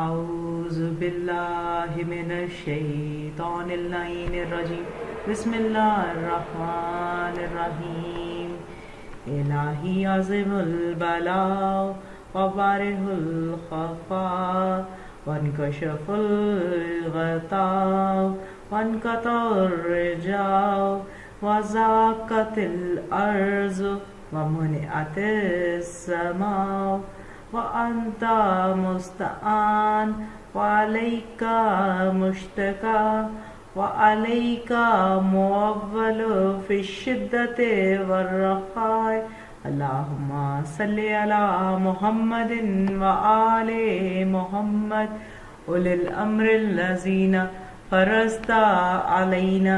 اعوذ باللہ من الشیطان اللعین الرجیم بسم اللہ الرحمن الرحیم الہی عظیم البلاء وبارح الخفاء وانکشف الغطاء وانقطع الرجاء وضاقت الارض ومنعت السماء وأنت مستعان وعليك مشتكى وعليك معول في الشدة والرخاء اللهم صل على محمد وآل محمد أولي الأمر الذين فرضت علينا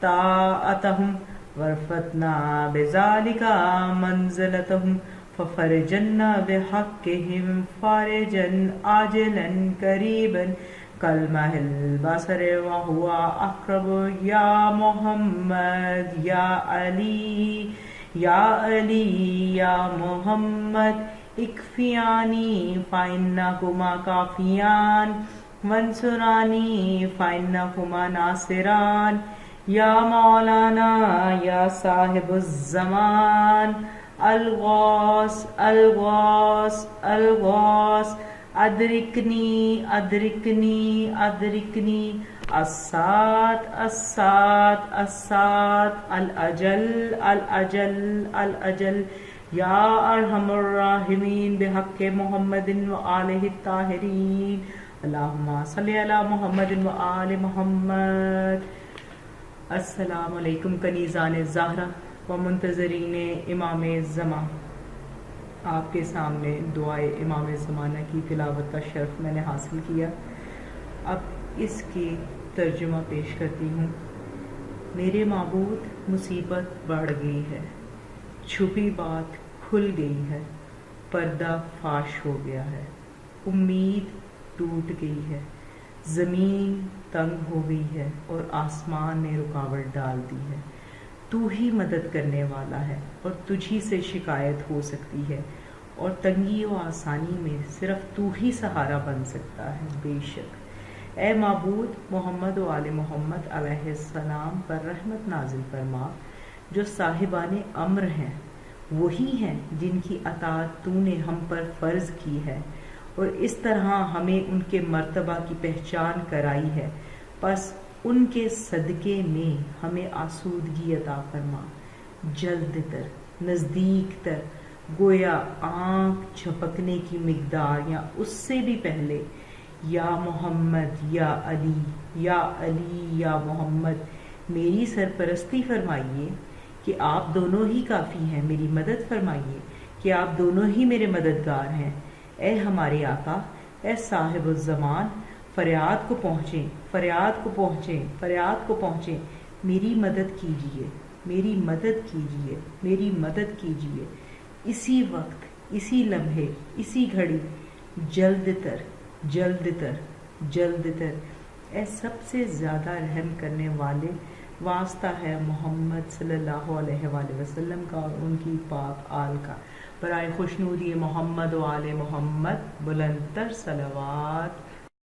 طاعتهم وارفعنا بذلك منزلتهم ففرجنا بحقهم فارجا عاجلا قريبا كلمح البصر وهو أقرب يا محمد يا علي يا علي يا محمد اكفياني فإنكما كافيان وانصراني فإنكما ناصران يا مولانا يا صاحب الزمان الغوث الغوث الغوث ادرکنی ادرکنی ادرکنی السات السات السات الاجل الاجل الاجل یا ارحم الراحمین بحق محمد وآلہ الطاہرین اللہم صلی علی محمد وآل محمد۔ السلام علیکم کنیزان الزہرا و منتظرین امام زمان، آپ کے سامنے دعائے امام زمانہ کی تلاوت کا شرف میں نے حاصل کیا۔ اب اس کی ترجمہ پیش کرتی ہوں۔ میرے معبود، مصیبت بڑھ گئی ہے، چھپی بات کھل گئی ہے، پردہ فاش ہو گیا ہے، امید ٹوٹ گئی ہے، زمین تنگ ہو گئی ہے اور آسمان نے رکاوٹ ڈال دی ہے۔ تو ہی مدد کرنے والا ہے اور تجھی سے شکایت ہو سکتی ہے، اور تنگی و آسانی میں صرف تو ہی سہارا بن سکتا ہے۔ بے شک اے معبود، محمد و آل محمد علیہ السلام پر رحمت نازل فرما۔ جو صاحبان امر ہیں وہی ہیں جن کی اطاعت تو نے ہم پر فرض کی ہے، اور اس طرح ہمیں ان کے مرتبہ کی پہچان کرائی ہے، پس ان کے صدقے میں ہمیں آسودگی عطا فرما۔ جلد تر، نزدیک تر، گویا آنکھ جھپکنے کی مقدار یا اس سے بھی پہلے، یا محمد یا علی یا علی یا محمد، میری سرپرستی فرمائیے کہ آپ دونوں ہی کافی ہیں، میری مدد فرمائیے کہ آپ دونوں ہی میرے مددگار ہیں۔ اے ہمارے آقا، اے صاحب الزمان، فریاد کو پہنچیں، فریاد کو پہنچیں، فریاد کو پہنچیں، میری مدد کیجیے، میری مدد کیجیے، میری مدد کیجیے۔ اسی وقت، اسی لمحے، اسی گھڑی، جلد تر، جلد تر، جلد تر۔ اے سب سے زیادہ رحم کرنے والے، واسطہ ہے محمد صلی اللہ علیہ وآلہ وسلم کا اور ان کی پاک آل کا، برائے خوشنودی محمد و آل محمد بلند تر صلوات۔